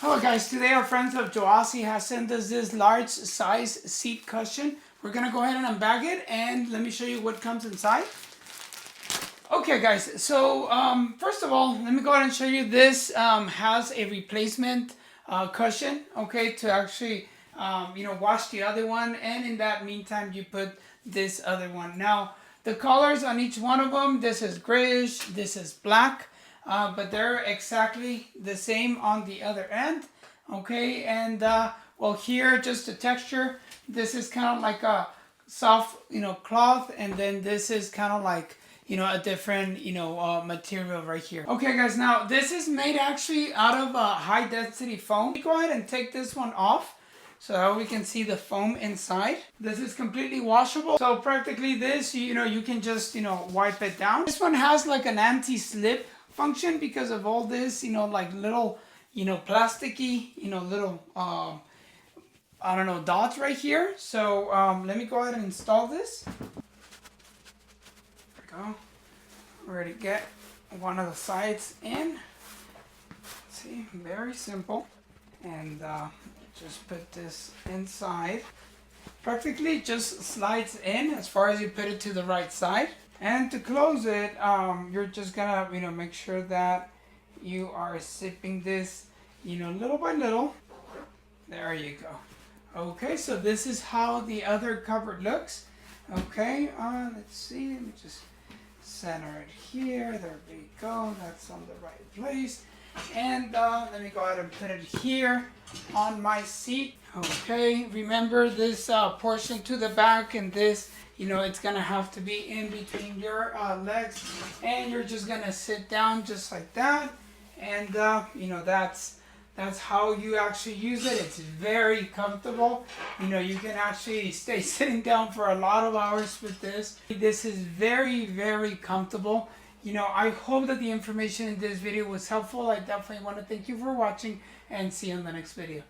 Hello guys, today our friends of Joasi has sent us this large size seat cushion. We're gonna go ahead and unbag it and let me show you what comes inside. Okay guys, so first of all, let me go ahead and show you this has a replacement cushion, okay, to actually wash the other one, and in that meantime you put this other one. Now the colors on each one of them, this is grayish, this is black. But they're exactly the same on the other end, okay? And well, here just the texture. This is kind of like a soft, cloth, and then this is kind of like, a different, material right here. Okay, guys. Now this is made actually out of high density foam. Go ahead and take this one off, so we can see the foam inside. This is completely washable. So practically this, you can just, wipe it down. This one has like an anti-slip function because of all this, like little, plasticky, little, I don't know, dots right here. So let me go ahead and install this. There we go. We're ready to get one of the sides in. Let's see, very simple. And just put this inside. Practically just slides in as far as you put it to the right side. And to close it, you're just gonna, make sure that you are zipping this, little by little. There you go. Okay, so this is how the other cupboard looks. Okay, let's see. Let me just center it here. There we go. That's on the right place. And let me go ahead and put it here on my seat. Okay, remember this portion to the back, and this, it's gonna have to be in between your legs, and you're just gonna sit down just like that. And that's how you actually use it. It's very comfortable. You can actually stay sitting down for a lot of hours with this. This is very, very comfortable. I hope that the information in this video was helpful. I definitely want to thank you for watching, and see you in the next video.